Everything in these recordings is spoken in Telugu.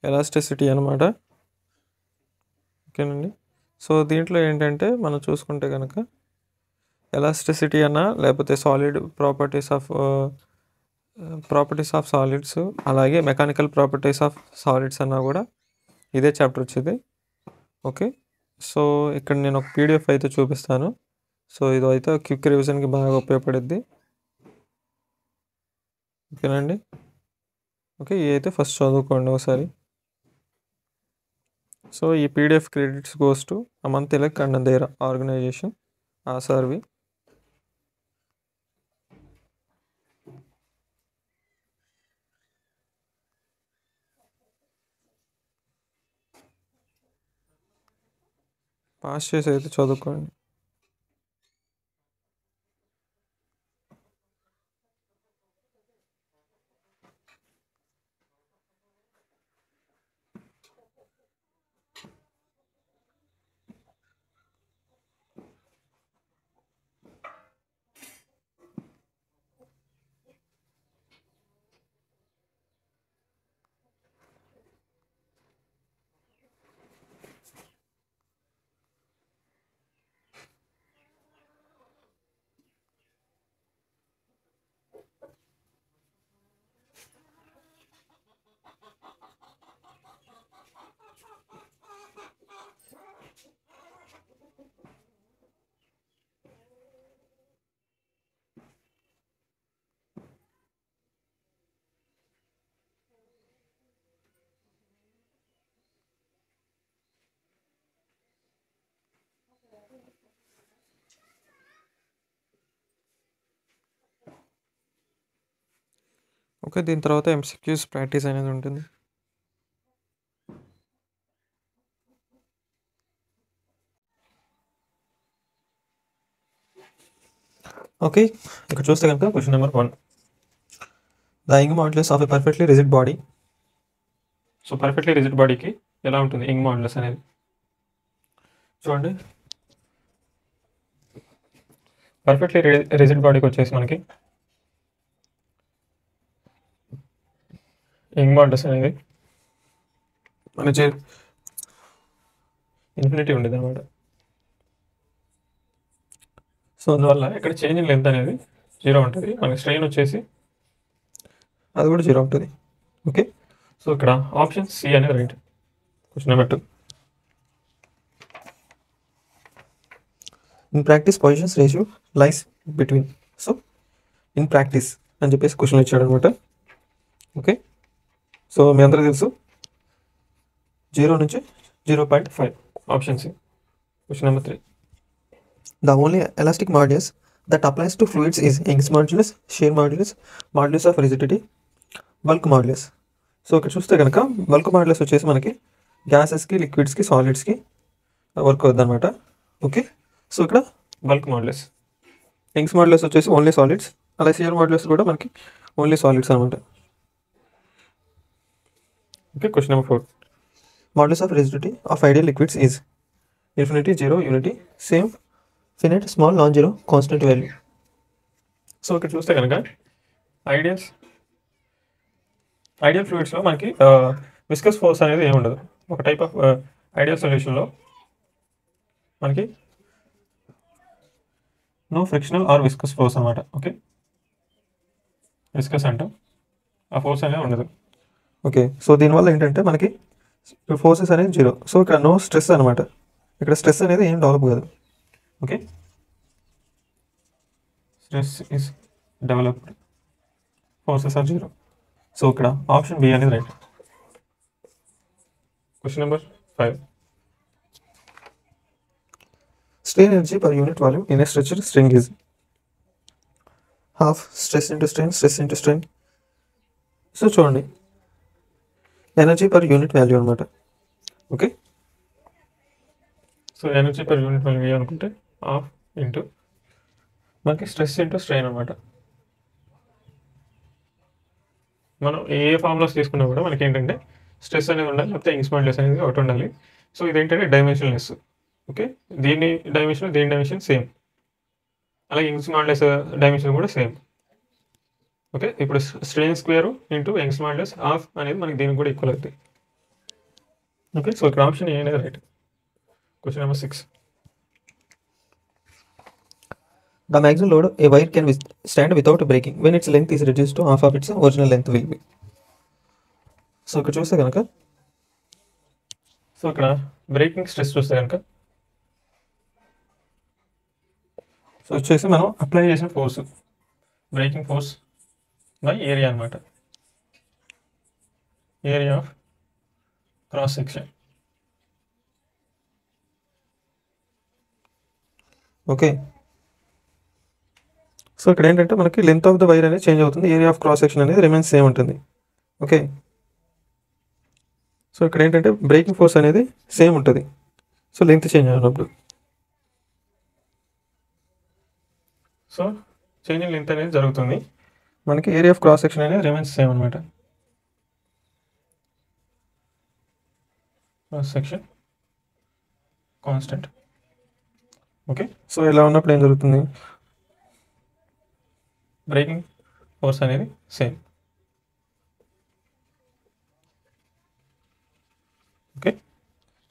ఎలాస్టిసిటీ అనమాట. ఓకేనండి. సో దీంట్లో ఏంటంటే మనం చూసుకుంటే కనుక ఎలాస్టిసిటీ అన్నా లేకపోతే సాలిడ్ ప్రాపర్టీస్ ఆఫ్ సాలిడ్స్, అలాగే మెకానికల్ ప్రాపర్టీస్ ఆఫ్ సాలిడ్స్ అన్నా కూడా ఇదే చాప్టర్ వచ్చేది. ఓకే. సో ఇక్కడ నేను ఒక పీడిఎఫ్ అయితే చూపిస్తాను. సో ఇది అయితే క్విక్ రివిజన్కి బాగా ఉపయోగపడుద్ది. ఓకేనండి. ఓకే, ఇది అయితే ఫస్ట్ చదువుకోండి ఒకసారి. సో ఈ PDF credits goes to Aman Tilak and their organisation ఆర్వి. పాస్ చేసి అయితే చదువుకోండి. ఓకే, దీని తర్వాత ఎంసీక్యూస్ ప్రాక్టీస్ అనేది ఉంటుంది. ఓకే, ఇక్కడ చూస్తే కనుక question number 1, the young modulus of a perfectly rigid body. So perfectly rigid బాడీకి ఎలా ఉంటుంది యంగ్ మాడ్యులస్ అనేది చూడండి. పర్ఫెక్ట్లీ రిజిడ్ బాడీకి వచ్చేసి మనకి యంగ్ మాడ్యులస్ అనేది మన ఇన్ఫినిటీ ఉండేది అనమాట. సో అందువల్ల ఇక్కడ చేంజ్ ఇన్ లెంత్ అనేది 0 ఉంటుంది. మనకి స్ట్రెయిన్ వచ్చేసి అది కూడా 0 ఉంటుంది. ఓకే, సో ఇక్కడ ఆప్షన్ సి అనేది right. Question number 2, in practice positions ratio lies between. So in practice అని చెప్పేసి క్వశ్చన్ ఇచ్చాడు అనమాట. ఓకే, సో మీ అందరికీ తెలుసు 0 నుంచి 0.5. Option C. Question number 3, the only elastic modulus that applies to fluids is Young's modulus, shear modulus, modulus of rigidity, bulk modulus. So ఇక్కడ చూస్తే కనుక బల్క్ మాడ్యులస్ వచ్చేసి మనకి గ్యాసెస్కి, లిక్విడ్స్కి, సాలిడ్స్కి వర్క్ అవుతుంది అనమాట. ఓకే, సో ఇక్కడ బల్క్ మాడ్యులస్. యంగ్స్ మాడ్యులస్ వచ్చేసి ఓన్లీ సాలిడ్స్, అలాగే షియర్ మాడ్యులస్ కూడా మనకి ఓన్లీ సాలిడ్స్ అనమాట. Okay, question number 4, modulus of rigidity of ideal liquids is infinity, 0, unity, same, finite, small, non zero, constant value. So ఇక్కడ చూస్తే కనుక ఐడియల్ ఫ్లూయిడ్స్లో మనకి విస్కస్ ఫోర్స్ అనేది ఏమి ఉండదు. ఒక టైప్ ఆఫ్ ఐడియల్ సొల్యూషన్లో మనకి no frictional or viscous force అనమాట. ఓకే, విస్కస్ అంటాం, ఆ ఫోర్స్ అనేది ఉండదు. ఓకే, సో దీనివల్ల ఏంటంటే మనకి ఫోర్సెస్ అనేది 0. సో ఇక్కడ నో స్ట్రెస్ అనమాట. ఇక్కడ స్ట్రెస్ అనేది ఏం డెవలప్ కాదు. Okay, stress is developed, forces are 0. So ఇక్కడ ఆప్షన్ బి అనేది right. Question number 5, strain energy per unit volume in a stretcher string is half stress into strain, stress into strain. So చూడండి, ఎనర్జీ పర్ యూనిట్ వాల్యూ అనమాట. Okay, so energy per unit value అనుకుంటే హాఫ్ ఇంటూ మనకి స్ట్రెస్ ఇంటూ స్ట్రెయిన్ అనమాట. మనం ఏ ఫార్ములాస్ తీసుకున్నా కూడా మనకి ఏంటంటే స్ట్రెస్ అనేది ఉండాలి, లేకపోతే యంగ్స్ మాడ్యులస్ అనేది ఒకటి ఉండాలి. సో ఇదేంటంటే డైమెన్షన్లెస్. ఓకే, దీని డైమెన్షన్ సేమ్, అలాగే యంగ్స్ మాడ్యులస్ డైమెన్షన్ కూడా సేమ్. ఓకే, ఇప్పుడు strain square into Young's modulus half అనేది మనకి దీనికి కూడా ఈక్వల్ అవుతుంది. ఓకే, సో ఇక్కడ ఆప్షన్ ఏ అనేది right. Question number 6. The maximum load a wire can stand without breaking when its length is reduced to half of its original length will be. So ఇక్కడ చూస్తే కనుక, సో ఇక్కడ బ్రేకింగ్ స్ట్రెస్ చూస్తే కనుక, సో వచ్చేసి మనం అప్లై చేసిన force, breaking force by area అనమాట, area of cross section. Okay, so ఇక్కడ ఏంటంటే మనకి లెంత్ ఆఫ్ ద వైర్ అనేది చేంజ్ అవుతుంది, ఏరియా ఆఫ్ క్రాస్ సెక్షన్ అనేది రిమైన్స్ సేమ్ ఉంటుంది. ఓకే, సో ఇక్కడ ఏంటంటే బ్రేకింగ్ ఫోర్స్ అనేది సేమ్ ఉంటుంది, సో లెంత్ చేంజ్ అయినప్పుడు, సో చేంజింగ్ లెంత్ అనేది జరుగుతుంది, మనకి ఏరియా ఆఫ్ క్రాస్ సెక్షన్ అనేది రిమైన్స్ సేమ్ అనమాట. Cross section constant. Okay, so ఇలా ఉన్నప్పుడు ఏం జరుగుతుంది, బ్రేకింగ్ ఫోర్స్ అనేది సేమ్. ఓకే,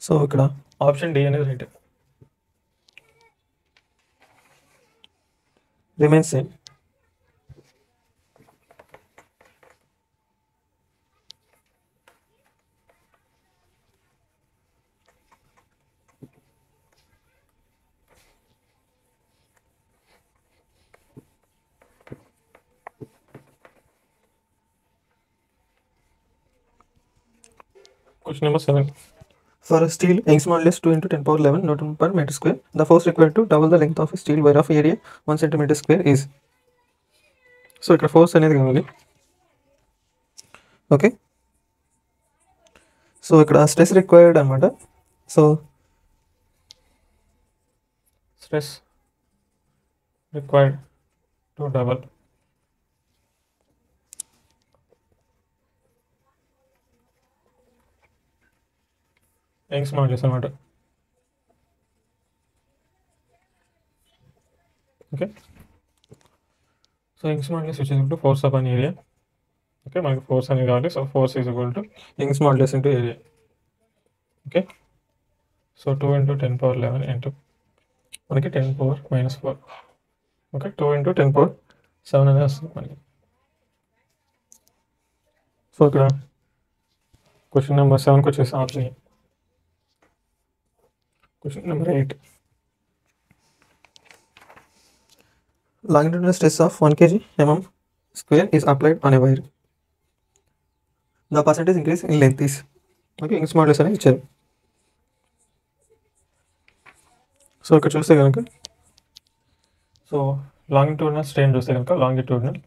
సో ఇక్కడ ఆప్షన్ డి అనేది right, remains same. Question number 7. For a steel Young's modulus 2 into 10 power 11 Newton per meter square, the force required to double the length of a steel wire of area 1 centimeter square is. So ఇక్కడ ఫోర్స్ అనేది కావాలి. ఓకే, సో ఇక్కడ స్ట్రెస్ రిక్వైర్డ్ అనమాట. So stress required to double Young's modulus అనమాట. Okay, so Young's modulus which is equal to force upon area. Okay, మనకి ఫోర్స్ అనేది కావాలి, so force is equal to Young's modulus into area. Okay, so 2 into 10 power 11 into మనకి 10 power -4. ఓకే, 2 into 10 power 7 అనేది వస్తుంది మనకి. సో ఇక్కడ క్వశ్చన్ నెంబర్ 7కి వచ్చేసి option. Question number 8. Longitudinal stress of 1 kg mm square is applied on a wire. The percentage increase in length is. Okay, Young's modulus అనేది ఇచ్చారు. సో ఇక్కడ చూస్తే కనుక, సో లాంగిట్యూడినల్ స్ట్రెయిన్ చూస్తే కనుక, longitudinal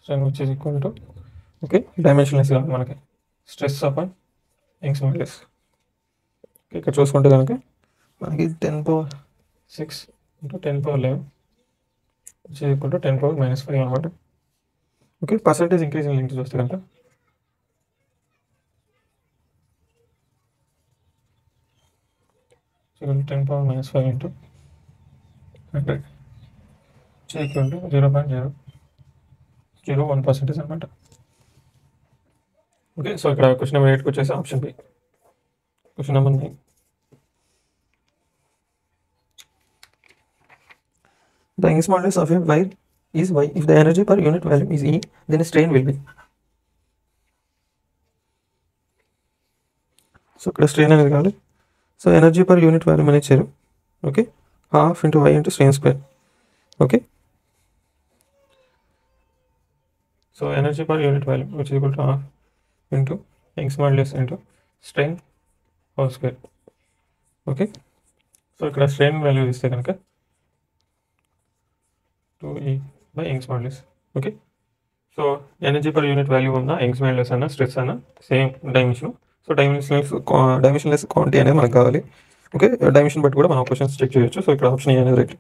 strain which is equal to, okay, dimensionless కాదు మనకి, స్ట్రెస్ అపాన్ యంగ్స్ మాడ్యులస్. ఇక్కడ చూసుకుంటే కనుక మనకి 10 power 6 into 10 power 11 which is equal to 10 power -5 అనమాట. Okay, percentage increase in length చూస్తే కనుక, so 10 power -5 into 100 which is equal to 0.001% అనమాట. ఓకే, సో ఇక్కడ క్వశ్చన్ నెంబర్ 8కి వచ్చేసి option B. Question number 9. The Young's modulus of a wire is Y. If the energy per unit volume is E, then strain will be. So ఇక్కడ స్ట్రెయిన్ అనేది కావాలి, so energy per unit volume అనేది ఇచ్చారు. Okay, ½ into Y into strain square. Okay, so energy per unit volume which equal to ½ into Young's modulus into strain whole square. Okay, so ఇక్కడ స్ట్రెయిన్ వాల్యూ ఇస్తే కనుక 2E by Young's modulus. Okay, so energy per unit value ఉన్న యంగ్స్ మాడ్యులస్ అన్న స్ట్రెస్ అన్న same dimension. So dimensionless quantity అనేది మనకు కావాలి. ఓకే, డైమెన్షన్ బట్టి కూడా మనం క్వశ్చన్స్ చెక్ చేయొచ్చు. సో ఇక్కడ ఆప్షన్ ఏ అనేది రైట్.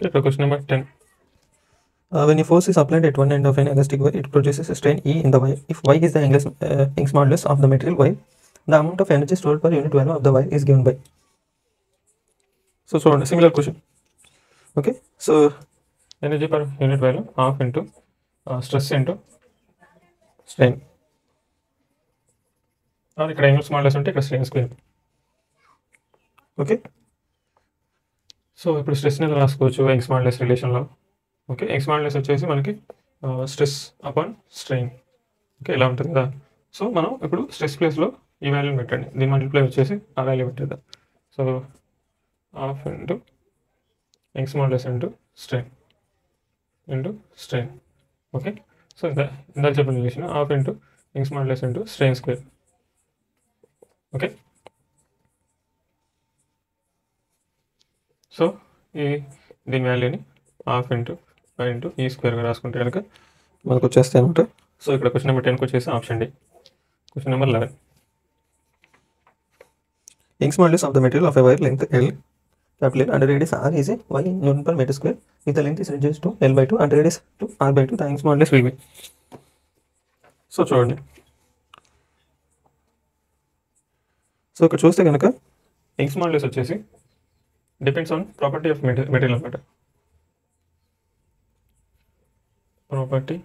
ఇక్కడ question number 10. When a force is applied at one end of an elastic wire, it produces a strain E in the wire. If Y is the Young's modulus of the material wire, the amount of energy stored per unit value of the wire is given by. So similar question. Okay, so energy per unit value half into stress into strain. ఇక్కడ యూనిట్స్ మాడ్యులస్ ఉంటే ఇక్కడ స్ట్రెయిన్ స్క్వేర్. ఓకే, సో ఇప్పుడు స్ట్రెస్ని ఎలా రాసుకోవచ్చు యంగ్స్ మాడ్యులస్ రిలేషన్లో. ఓకే, యంగ్స్ మాడ్యులస్ వచ్చేసి మనకి స్ట్రెస్ అపాన్ స్ట్రెయిన్. ఓకే, ఇలా ఉంటుంది కదా. సో మనం ఇప్పుడు స్ట్రెస్ ప్లేస్లో ఈ వాల్యూని పెట్టండి, దీని మల్టిప్లై వచ్చేసి ఆ వాల్యూ పెట్టేద్దాం. So half into Young's modulus into strain. Okay, so ఇందాక చెప్పిన relation half into Young's modulus into strain square. Okay, so దీని వాల్యూని హాఫ్ ఇంటూ ఫైవ్ ఇంటూ ఈ స్క్వేర్గా రాసుకుంటే కనుక మనకు వచ్చేస్తాయి అనమాట. సో ఇక్కడ క్వశ్చన్ నెంబర్ 10కి వచ్చేసి option D. Question number 11. Young's modulus of the material of a wire length L, capital L, and radius R is a y Newton per meter square. If the length is reduced to L by 2 and radius to R by 2, the Young's modulus will be. So చూడండి, సో ఇక్కడ చూస్తే కనుక యంగ్స్ మాడ్యులస్ వచ్చేసి depends on property of material అనమాట. Property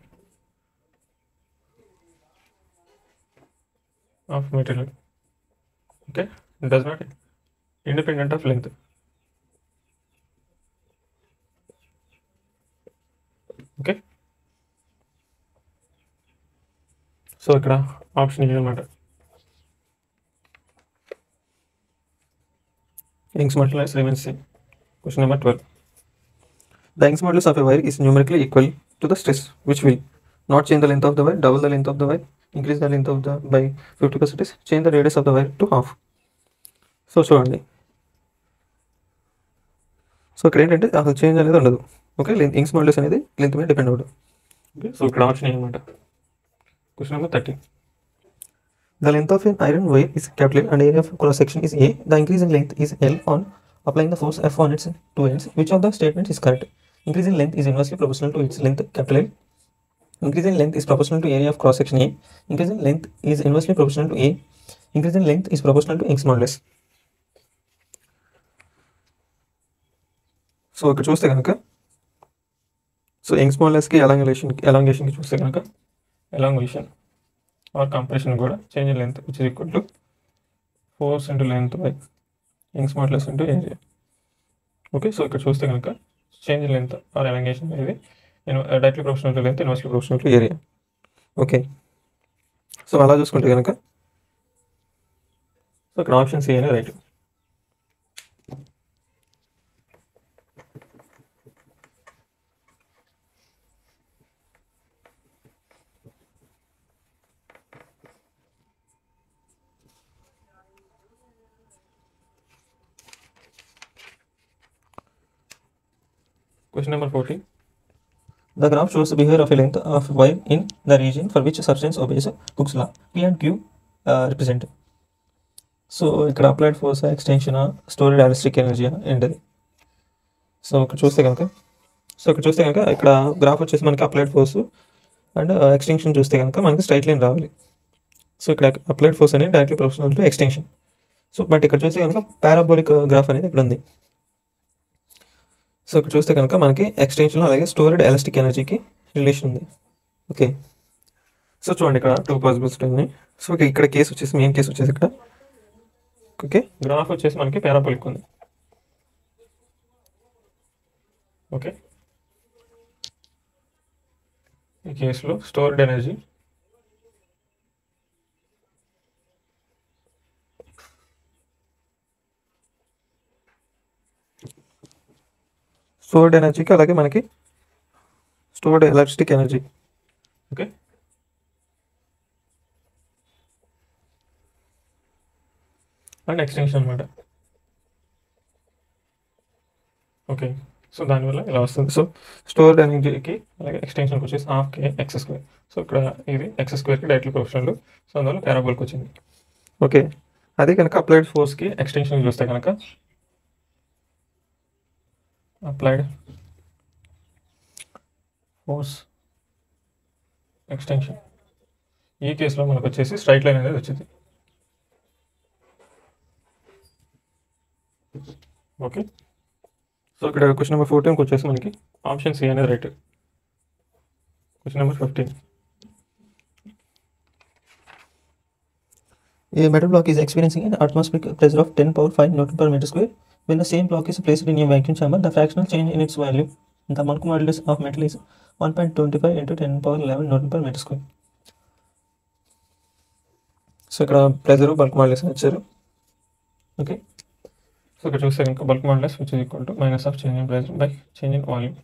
of material. Okay, does not independent of length. Okay, so ఇక్కడ ఆప్షన్ ఏ అనమాట. Young's modulus remains same. Question number 12. The Young's modulus of a wire is numerically equal to the stress, which will not change the length of the wire, double the length of the wire, increase the length of the by 50%, change the radius of the wire to half. So చూడండి, సో ఇక్కడ ఏంటంటే అసలు చేంజ్ అనేది ఉండదు. ఓకే, యంగ్స్ మాడ్యులస్ అనేది లెంత్ మీద డిపెండ్ అవ్వదు. ఓకే, సో ఇక్కడ ఆప్షన్ అనమాట. Question number 13. The length of an iron wire is capital and area of cross section is A. The increasing length is L on applying the force F on its two ends. Which of the statements is correct? Increasing length is inversely proportional to its length, capital L. Increasing length is proportional to area of cross section A. Increasing length is inversely proportional to A. Increasing length is proportional to Young's modulus. So ఇక్కడ చూస్తే కనుక సో యంగ్స్ మాడ్యులస్కి ఎలాంగేషన్కి చూస్తే కనుక ఎలాంగేషన్ or compression కూడా change in length which is equal to force into length by Young's modulus into area. Okay, so ఇక్కడ చూస్తే కనుక change in length or elongation అనేది directly proportional to length, inversely proportional to area. Okay, so అలా చూసుకుంటే కనుక సో ఇక్కడ ఆప్షన్ సి అనేది right. Question number 14. The graph shows the behavior of a length of wire in the region for which substance obeys Cook's law. P and Q represent. So ఇక్కడ applied force, extension, stored electric energy ఏంటది. సో ఇక్కడ చూస్తే కనుక ఇక్కడ గ్రాఫ్ వచ్చేసి మనకి అప్లైడ్ ఫోర్స్ అండ్ ఎక్స్టెన్షన్ చూస్తే కనుక మనకి స్ట్రైట్ లైన్ రావాలి. సో ఇక్కడ అప్లైడ్ ఫోర్స్ అనేది directly proportional to extension. So but ఇక్కడ చూస్తే కనుక పారాబోలిక్ గ్రాఫ్ అనేది ఇక్కడ ఉంది. సో ఇక్కడ చూస్తే కనుక మనకి ఎక్స్టెన్షన్ అలాగే స్టోరేడ్ ఎలాస్టిక్ ఎనర్జీకి రిలేషన్ ఉంది. ఓకే, సో చూడండి ఇక్కడ టూ పాసిబుల్స్ ఉన్నాయి. సో ఇక్కడ కేసు వచ్చేసి మెయిన్ కేసు వచ్చేసి ఇక్కడ ఓకే గ్రాఫ్ వచ్చేసి మనకి పారాబోలిక్ ఉంది. ఓకే, ఈ కేసులో స్టోర్డ్ ఎనర్జీ స్టోర్డ్ ఎనర్జీకి అలాగే మనకి stored electric energy. Okay, and extension అనమాట. ఓకే, సో దానివల్ల ఇలా వస్తుంది. సో స్టోర్డ్ ఎనర్జీకి అలాగే ఎక్స్టెన్షన్కి వచ్చేసి హాఫ్ కే ఎక్స్ స్క్వేర్. సో ఇక్కడ ఇది ఎక్స్ స్క్వేర్కి డైరెక్ట్లీ ప్రొపోర్షనల్. సో అందువల్ల పారాబోలిక్ వచ్చింది. ఓకే, అదే కనుక అప్లైడ్ ఫోర్స్కి ఎక్స్టెన్షన్ చూస్తే కనుక applied ఫోర్స్ ఎక్స్టెన్షన్. ఈ కేసులో మనకు వచ్చేసి స్ట్రైట్ లైన్ అనేది వచ్చింది. ఓకే, సో ఇక్కడ క్వశ్చన్ నెంబర్ 14కి వచ్చేసి మనకి ఆప్షన్ సి అనేది right. Question number 15. A metal block is experiencing an atmospheric pressure of 10 power 5 Newton per meter square. When the same block is placed in a vacuum chamber, the fractional change in its volume, the bulk modulus of metal is 1.25 into 10 power 11 Newton per meter square. So ఇక్కడ ప్రెజర్ బల్క్ మాడ్యులస్ ఇచ్చారు. ఓకే, సో ఇక్కడ చూస్తే ఇంకా bulk modulus which is equal to minus of change in pressure by change in volume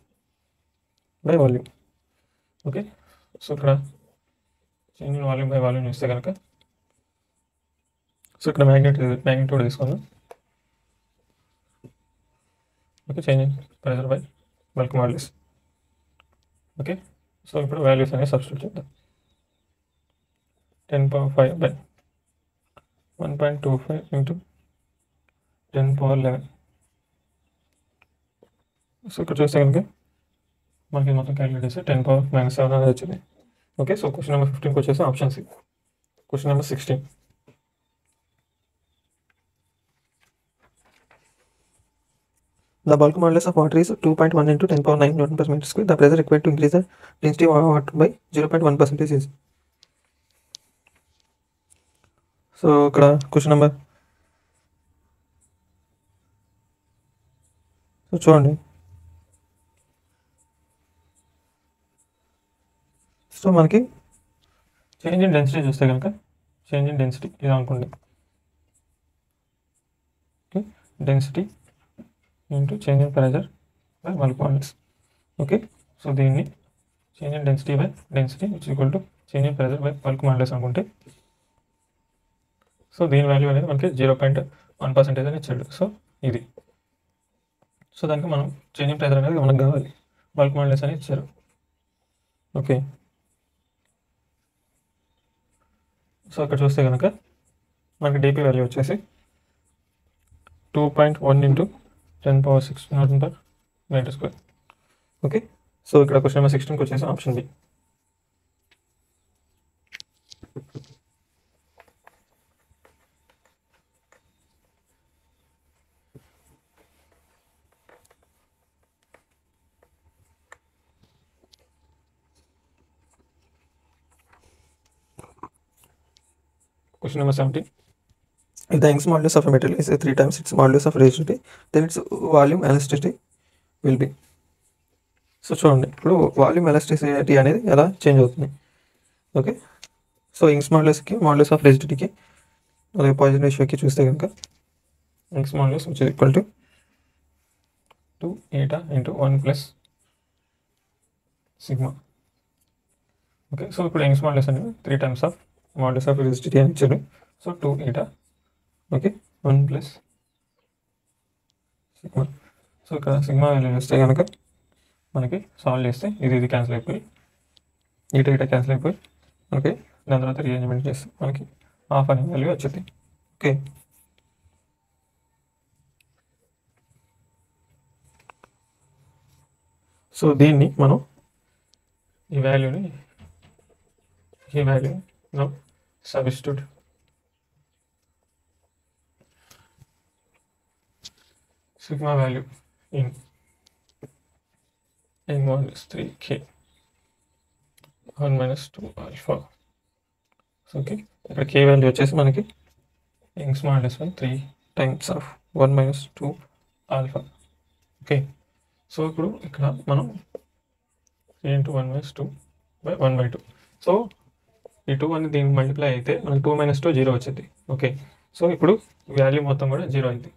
by volume. Okay, so ఇక్కడ change in volume by volume చూస్తే కనుక సో ఇక్కడ మ్యాగ్నిట్యూడ్ తీసుకుందాం. Okay, change in pressure by bulk modulus. Okay, so ఇప్పుడు వాల్యూస్ అనేది సబ్స్టిట్యూట్ చేద్దాం. 10 power 5 by 1.25 into 10 power 11. So ఇక్కడ చూస్తే కనుక మనకి మొత్తం క్యాలిక్యులేట్ చేస్తే 10 power -7 అనేది వచ్చింది. ఓకే, సో క్వశ్చన్ నెంబర్ 15కి వచ్చేసి option C. Question number 16. The bulk modulus of water is 2.1 into 10 power 9 Newton per meter square. The pressure required to increase the density of water by 0.1% is. So ఇక్కడ క్వశ్చన్ నెంబర్ సో చూడండి. సో మనకి చేంజ్ ఇన్ డెన్సిటీ చూస్తే కనుక చేంజ్ ఇన్ డెన్సిటీ ఇది అనుకోండి. Okay, density into change in pressure by bulk modulus. Okay, so దీన్ని change in density by density which equal to change in pressure by bulk modulus అనుకుంటే సో దీని వాల్యూ అనేది మనకి 0.1% అని ఇచ్చాడు. సో ఇది సో దానికి మనం చేంజ్ ఇన్ ప్రెజర్ అనేది మనకు కావాలి, బల్క్ మాడ్యులస్ అని ఇచ్చారు. ఓకే, సో అక్కడ చూస్తే కనుక మనకి డిపి వాల్యూ వచ్చేసి 2.1 into 10 power 6 Newton per meter square. Okay, so ఇక్కడ క్వశ్చన్ నెంబర్ 16కి వచ్చేసి option B. Question number 17. If the Young's modulus of a metal is 3 times its modulus of resistivity, then its volume elasticity will be. So చూడండి, ఇప్పుడు వాల్యూమ్ ఎలాస్టిసిటీ అనేది ఎలా చేంజ్ అవుతుంది. ఓకే, సో యంగ్స్ మాడ్యులస్కి మాడ్యులస్ ఆఫ్ రెసిస్టివిటీకి అలాగే పాయిజన్ రేషియోకి చూస్తే కనుక Young's modulus which is equal to 2 eta into 1 plus sigma. Okay, so ఇప్పుడు యంగ్స్ మాడ్యులస్ అనేది 3 times of modulus of resistivity అని ఇచ్చాడు. So 2 eta. Okay, 1 plus sigma. So ఇక్కడ సిగ్మా వాల్యూ చూస్తే కనుక మనకి సాల్వ్ చేస్తే ఇది క్యాన్సిల్ అయిపోయి ఈట క్యాన్సిల్ అయిపోయి మనకి దాని తర్వాత రీఅరేంజ్మెంట్ చేస్తే మనకి హాఫ్ అనే వాల్యూ వచ్చింది. ఓకే, సో దీన్ని మనం ఈ వాల్యూని substitute sigma value in n minus 3k 1 minus 2 alpha. Okay, ఇక్కడ k వాల్యూ వచ్చేసి మనకి Young's modulus by 3 times of 1 minus 2 alpha. Okay, so ఇప్పుడు ఇక్కడ మనం 3 into 1 minus 2 by 1/2. సో ఈ 2 అనేది దీనికి మల్టిప్లై అయితే మనకి 2 minus 2 0 వచ్చింది. ఓకే, సో ఇప్పుడు వాల్యూ మొత్తం కూడా 0 అయింది.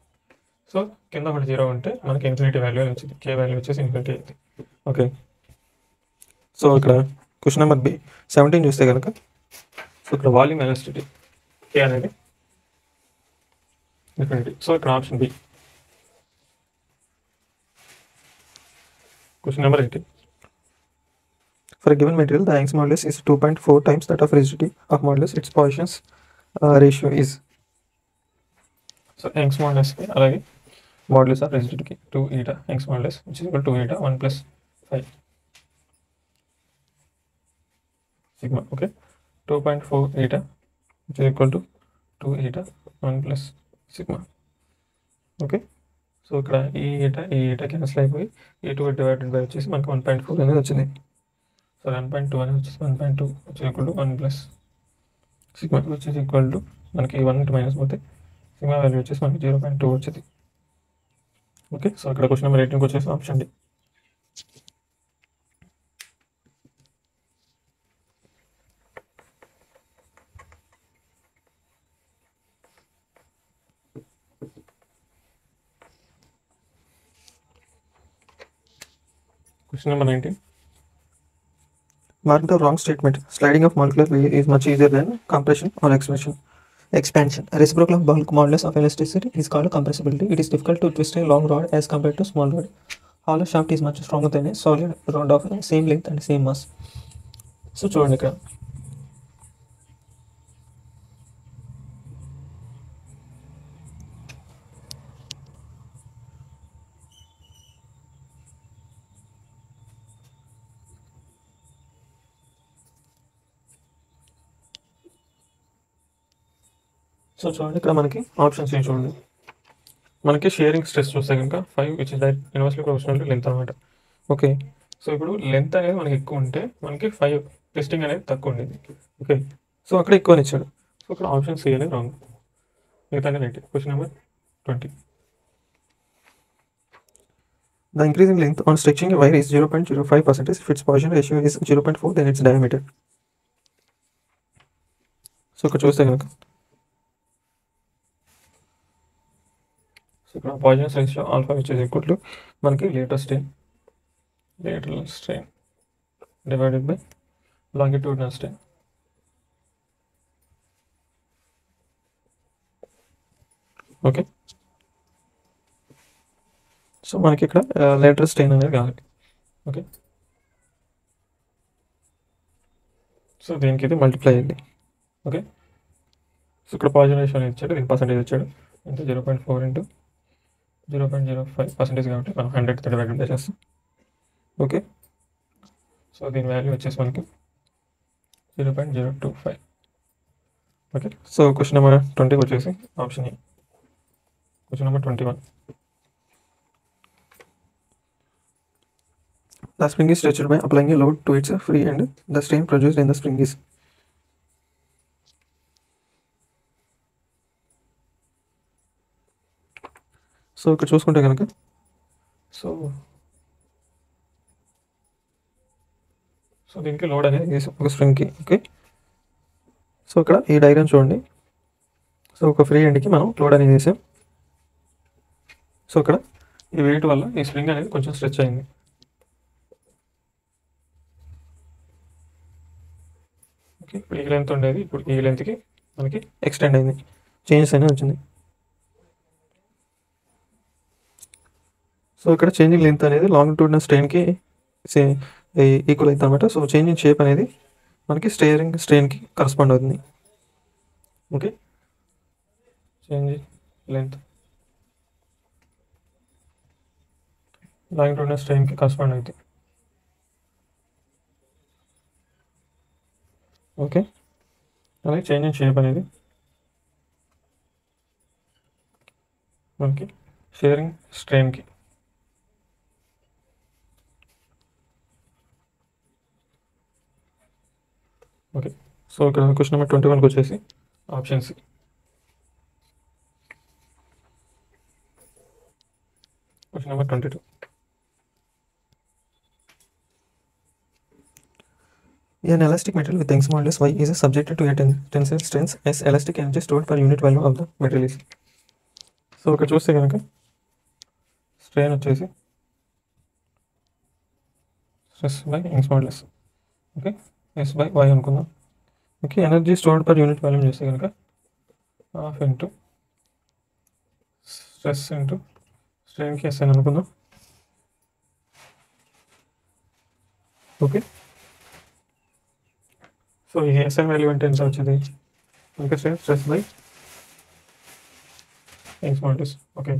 సో కింద ఒకటి 0 ఉంటే మనకి ఇన్ఫినిటీ వాల్యూ అని వచ్చింది, k వాల్యూ వచ్చేసి ఇన్ఫినిటీ అయింది. ఓకే, సో ఇక్కడ క్వశ్చన్ నెంబర్ 17 చూస్తే కనుక సో ఇక్కడ వాల్యూమ్ ఎలాస్టిసిటీ k అనేది ఇన్ఫినిటీ. సో ఇక్కడ option B. Question number 18. For a given material, the Young's modulus is 2.4 times that of resistivity of modulus. Its Poisson's ratio is. So Young's మాడ్యులస్కి అలాగే మాడ్యులస్ ఆఫ్ రెసిస్టివిటీకి 2 eta Young's modulus which equal 2 eta 1 plus 5. Sigma. Okay, 2.4 eta which is equal to 2 eta 1 plus sigma. Okay, so ఇక్కడ ఈ ఈటా క్యాన్సిల్ అయిపోయి ఈ 2 డివైడెడ్ బై వచ్చేసి మనకి 1.4 అనేది వచ్చింది. సో 1.2 అనేది వచ్చేసి 1.2 which equal to 1 plus sigma వచ్చేసి ఈక్వల్ టు మనకి 1 మైనస్ పోతే సిగ్మా వాల్యూ వచ్చేసి మనకి 0.2 వచ్చింది. ఓకే, సో ఇక్కడ క్వశ్చన్ నెంబర్ 18 వచ్చేసి option D. Question number 19. Mark the wrong statement. Sliding of molecular weight is much easier than compression or expansion. A reciprocal of bulk modulus of elasticity is called compressibility. It is difficult to twist a long rod as compared to small rod. Hollow shaft is much stronger than a solid rod of same length and same mass. So చూడండి ఇక్కడ చూడండి ఇక్కడ మనకి ఆప్షన్స్ ఏం చూడండి. మనకి షేరింగ్ స్ట్రెస్ చూస్తే కనుక 5 which is that inversely proportional to length అనమాట. ఓకే, సో ఇప్పుడు లెంత్ అనేది మనకి ఎక్కువ ఉంటే మనకి 5 ట్విస్టింగ్ అనేది తక్కువ ఉండేది. ఓకే, సో అక్కడ ఎక్కువని ఇచ్చాడు. సో ఇక్కడ ఆప్షన్ సి అనేది రాంగ్, మిగతా right. Question number 20. The increasing length on stretching a wire is 0.05%. If its Poisson ratio is 0.4, then its diameter. So ఇక్కడ చూస్తే కనుక సో ఇక్కడ Poisson ratio alpha which is equal to మనకి lateral strain divided by longitudinal strain. Okay, so మనకి ఇక్కడ లేటరల్ స్ట్రెయిన్ అనేది కావాలి. ఓకే, సో దీనికి ఇది మల్టిప్లై అయ్యింది. ఓకే, సో ఇక్కడ పాయిజన్ రేషియో అనేది ఇచ్చాడు, దీనికి పర్సెంటేజ్ ఇచ్చాడు. అంటే 0.4 ఇంటూ 0.05% కాబట్టి మనం 100తో డివైడ్ చేస్తాం. ఓకే, సో దీని వాల్యూ వచ్చేసి మనకి 0.025. ఓకే, సో క్వశ్చన్ నెంబర్ 20 వచ్చేసి option A. Question number 21. The spring is stretched by applying a load to its free end. The strain produced in the spring is. So ఇక్కడ చూసుకుంటే కనుక సో దీనికి లోడ్ అనేది వేసాం ఒక స్ప్రింగ్కి. ఓకే, సో ఇక్కడ ఈ డయాగ్రామ్ చూడండి. సో ఒక ఫ్రీ ఎండ్కి మనం లోడ్ అనేది వేసాం. సో ఇక్కడ ఈ వెయిట్ వల్ల ఈ స్ప్రింగ్ అనేది కొంచెం స్ట్రెచ్ అయింది. ఓకే, ఇప్పుడు ఈ లెంత్ ఉండేది ఇప్పుడు ఈ లెంత్కి మనకి ఎక్స్టెండ్ అయింది, చేంజెస్ అనేది వచ్చింది. సో ఇక్కడ చేంజింగ్ లెంత్ అనేది లాంగిట్యూడినల్ స్ట్రెయిన్కి ఈక్వల్ అవుతుంది అనమాట. సో చేంజింగ్ షేప్ అనేది మనకి స్ట్రెయిన్కి కరస్పాండ్ అవుతుంది. ఓకే, చేంజింగ్ లెంత్ లాంగిట్యూడినల్ స్ట్రెయిన్కి కరస్పాండ్ అవుతుంది. ఓకే, అలాగే చేంజింగ్ షేప్ అనేది మనకి షేరింగ్ స్ట్రెయిన్కి. ఓకే, సో ఇక్కడ క్వశ్చన్ నెంబర్ 21కి వచ్చేసి option C. Question number 22. An elastic material with Young's modulus Y is subjected to a tensile strength as elastic energy stored per unit volume of the material is. So ఇక్కడ చూస్తే కనుక స్ట్రెయిన్ వచ్చేసి stress by Young's modulus. Okay, S by Y అనుకుందాం. Okay, energy stored per unit volume చేస్తే కనుక హాఫ్ ఇంటూ స్ట్రెస్ ఇంటూ స్ట్రెయిన్కి ఎస్ అని అనుకుందాం. ఓకే, సో ఈ ఎస్ఎన్ వాల్యూ అంటే ఎంత వచ్చింది మనకి stress by Young's modulus. Okay,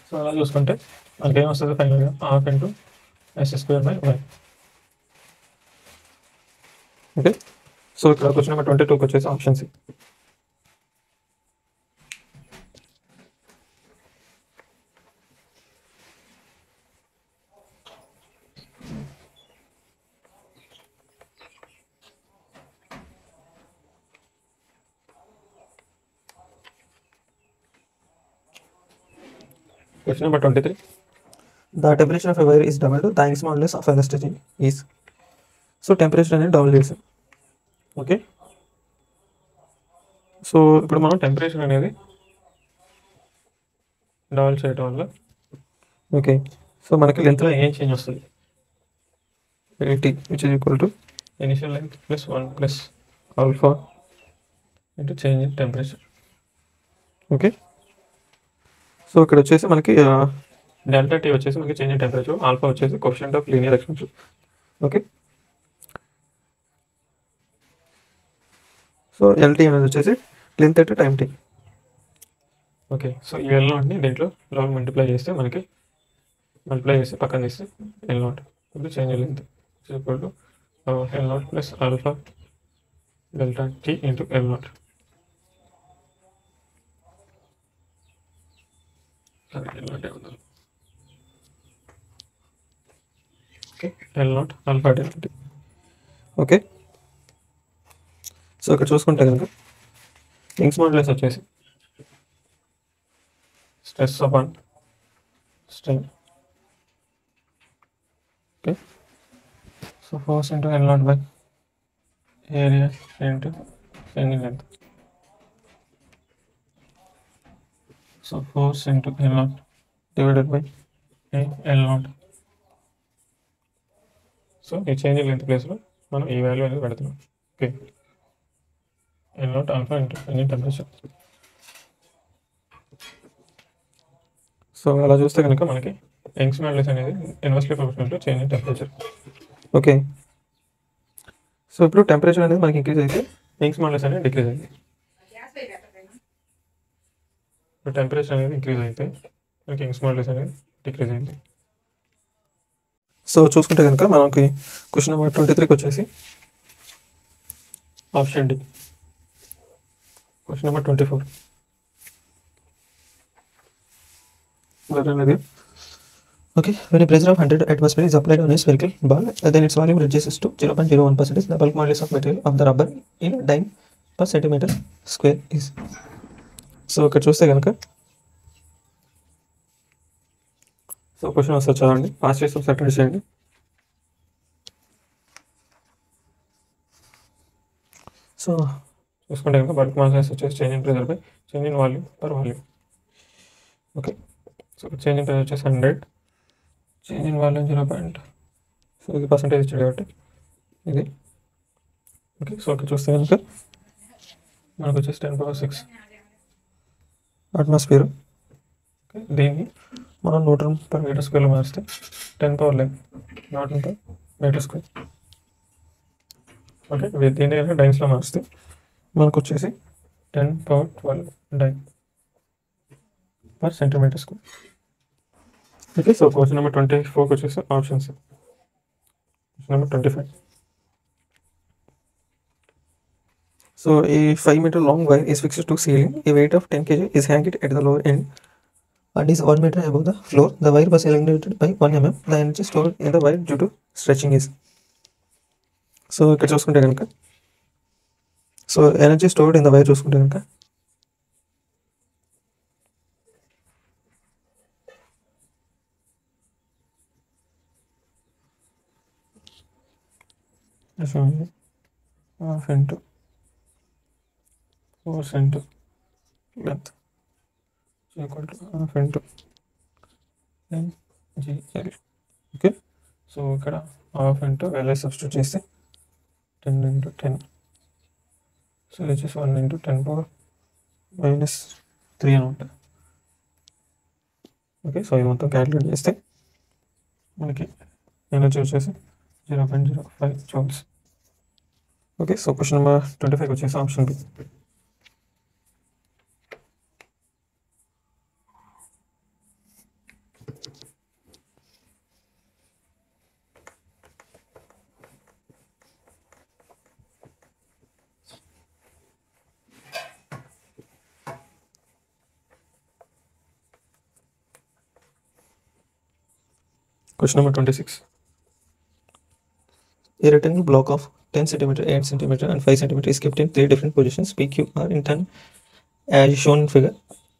so అలా చూసుకుంటే మనకి ఏమొస్తుంది ఫైనల్గా half into S square by Y. Okay, so ఇక్కడ క్వశ్చన్ నెంబర్ 22కి వచ్చేసి option C. Question number 23. The temperature of a wire is doubled. The Young's modulus of elasticity is. So temperature అనేది డబుల్ చేసాం. ఓకే, సో ఇప్పుడు మనం టెంపరేచర్ అనేది డబుల్ చేయడం వల్ల ఓకే, సో మనకి లెంత్లో ఏం చేంజ్ వస్తుంది, T which is equal to initial length plus 1 plus alpha into change in temperature. Okay, so ఇక్కడ వచ్చేసి మనకి డెల్టా టీ వచ్చేసి మనకి చేంజ్ ఇన్ టెంపరేచర్, ఆల్ఫా వచ్చేసి coefficient of linear expansion. Okay, so LT అనేది వచ్చేసి length at time T. Okay, so ఈ ఎల్ నాట్ని దీంట్లో లాగ్ మల్టిప్లై చేస్తే మనకి పక్కన తీస్తే ఎల్ నాట్ ఇప్పుడు change length equal to L naught plus alpha delta tea into L naught. Okay, L naught alpha delta T. Okay, so ఇక్కడ చూసుకుంటే కనుక యంగ్స్ మాడ్యులస్ వచ్చేసి stress upon strain. Okay, so force into L naught by area into change in length. So force into L naught divided by L naught. So ఈ చేంజ్ ఇన్ లెంత్ ప్లేస్లో మనం ఈ వాల్యూ అనేది పెడుతున్నాం. Okay, L naught alpha into change in temperature. So అలా చూస్తే కనుక మనకి యంగ్స్ మాడ్యులస్ అనేది inversely proportional to change in temperature. Okay, so ఇప్పుడు టెంపరేచర్ అనేది మనకి ఇంక్రీజ్ అయితే యంగ్స్ మాడ్యులస్ అనేది డిక్రీజ్ అయింది. ఇప్పుడు టెంపరేచర్ అనేది ఇంక్రీజ్ అయితే మనకి యంగ్స్ మాడ్యులస్ అనేది డిక్రీజ్ అయింది. సో చూసుకుంటే కనుక మనకి క్వశ్చన్ నెంబర్ 23కి వచ్చేసి ఆప్షన్ డి. క్వశ్చన్ నెంబర్ 24 అనేది Okay, when a pressure of 100 atmosphere is applied on a spherical ball, then its volume reduces to 0.01%. The bulk modulus of material of the rubber in dyne per centimeter square is. So ఇక్కడ చూస్తే కనుక సో క్వశ్చన్ వస్తుంది చదవండి, పాస్ చేసి సెటిల్ చేయండి. సో చూసుకుంటే కనుక బల్క్ మాస్ వచ్చేసి change in pressure by change in volume per volume. Okay, so change in pressure వచ్చేసి 100, చేంజ్ ఇన్ వాల్యూమ్ 0. సో ఇది పర్సంటేజ్ ఇచ్చాడు కాబట్టి ఇది. ఓకే, సో ఇక్కడ చూస్తే కనుక మనకు వచ్చేసి 10⁶ అట్మాస్ఫియర్. ఓకే, దీన్ని మనం న్యూటన్ పర్ మీటర్ స్క్వేర్లో మారిస్తే 10⁻11 newton per metre square. Okay, దీన్ని కనుక డైన్స్లో మారిస్తే మనకు వచ్చేసి 10⁻12 dyne per centimetre square. Okay, so question number 24కి వచ్చేసి options. Question number 25. So a 5 meter long wire is fixed to ceiling. A weight of 10 kg is hanged at the lower end And is 1 meter above the floor. The wire was elongated by 1 mm. The energy stored in the wire due to stretching is. So ఇక్కడ చూసుకుంటే కనుక so energy stored in the wire చూసుకుంటే కనుక half into force into length equal to half into MGL. Okay, so ఇక్కడ హాఫ్ ఇంటూ ఎల్ఐ సబ్స్టిట్యూట్ చేస్తే 10 into 10. So which is 1 into 10⁻³ అనమాట. ఓకే, సో ఇది మొత్తం క్యాలిక్యులేట్ చేస్తే మనకి ఎనర్జీ వచ్చేసి 0.05 joules. Okay, so question number 25 వచ్చేసి option B. Question number 26. A rectangle block of 10 centimeter, 8 centimeter, and 5 centimeter is kept in 3 different positions P, Q, R in turn as shown in figure.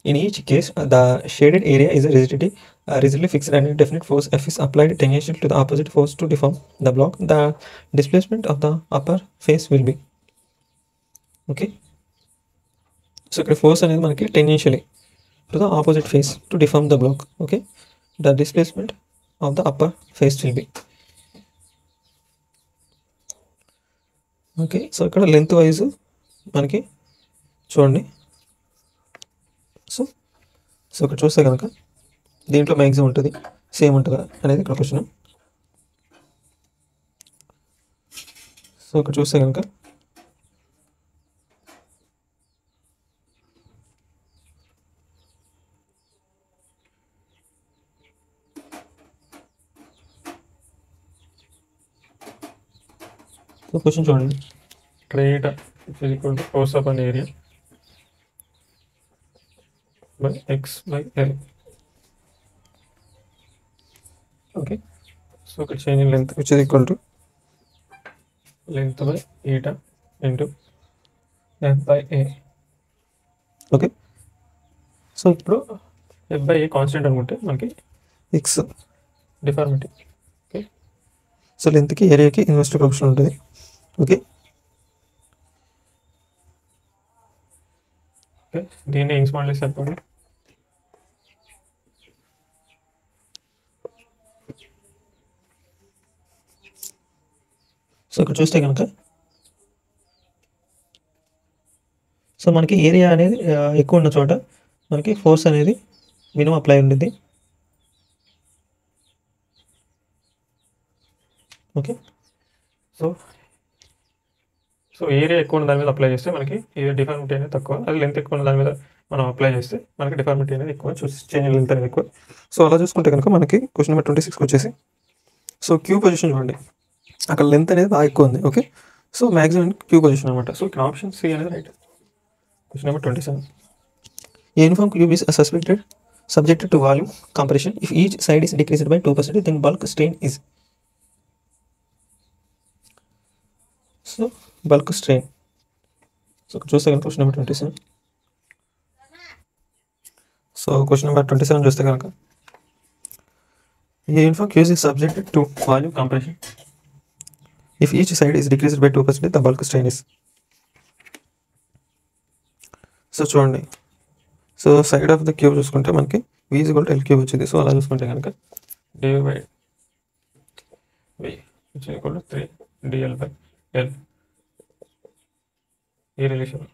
In each case, the shaded area is rigidly fixed and a definite force F is applied tangential to the opposite force to deform the block. The displacement of the upper face will be. Okay. So ఇక్కడ force అనేది మనకి tangentially to the opposite face to deform the block. Okay. The displacement of the upper face will be. Okay. So ఇక్కడ లెంత్ వైజ్ మనకి చూడండి. సో ఇక్కడ చూస్తే కనుక దీంట్లో మ్యాక్సిమం ఉంటుంది, సేమ్ ఉంటుందా అనేది ఇక్కడ క్వశ్చన్. సో ఇక్కడ చూస్తే కనుక క్వశ్చన్ చూడండి. ఇక్కడ eta equal to force of an area by X by L. Okay. So ఇక్కడ change in length which is equal to length by eta into F by A. Okay. So ఇప్పుడు ఎఫ్ బై ఏ కాన్స్టెంట్ అనుకుంటే మనకి ఎక్స్ డిఫార్మిటీ. ఓకే. సో లెంత్కి ఏరియాకి ఇన్వర్స్ ప్రొపోర్షనల్ ఉంటుంది. ఓకే. ఓకే. దీన్ని యంగ్స్ మోడల్ చెప్పండి. సో ఇక్కడ చూస్తే కనుక సో మనకి ఏరియా అనేది ఎక్కువ ఉన్న చోట మనకి ఫోర్స్ అనేది మినిమం అప్లై ఉంటుంది. ఓకే. సో ఏరియా ఎక్కువ ఉన్న దాని మీద అప్లై చేస్తే మనకి డిఫార్మిటీ అనేది తక్కువ, అది లెంత్ ఎక్కువ ఉన్న దాని మీద మనం అప్లై చేస్తే మనకి డిఫార్మిటీ అనేది ఎక్కువ, చేంజ్ లెంత్ అనేది ఎక్కువ. సో అలా చూసుకుంటే కనుక మనకి క్వశ్చన్ నెంబర్ 26 వచ్చేసి సో క్యూ పొజిషన్ చూడండి, అక్కడ లెంత్ అనేది బాగా ఎక్కువ ఉంది. Okay. So maximum Q position అనమాట. సో ఇక్కడ ఆప్షన్ సి అనేది right. Question number 27. Uniform cube is subjected to volume compression. If each side is decreased by 2%, then bulk strain is. So bulk strain. So చూస్తే కనుక question number 27. So question number 27 చూస్తే కనుక uniform cube is subjected to volume compression. If each side is decreased by 2%, the bulk strain is. So చూడండి. So side of the cube చూసుకుంటే మనకి v is equal to l cube వచ్చింది. సో అలా చూసుకుంటే కనుక dy by v is equal to 3 dl by l ఈ relation.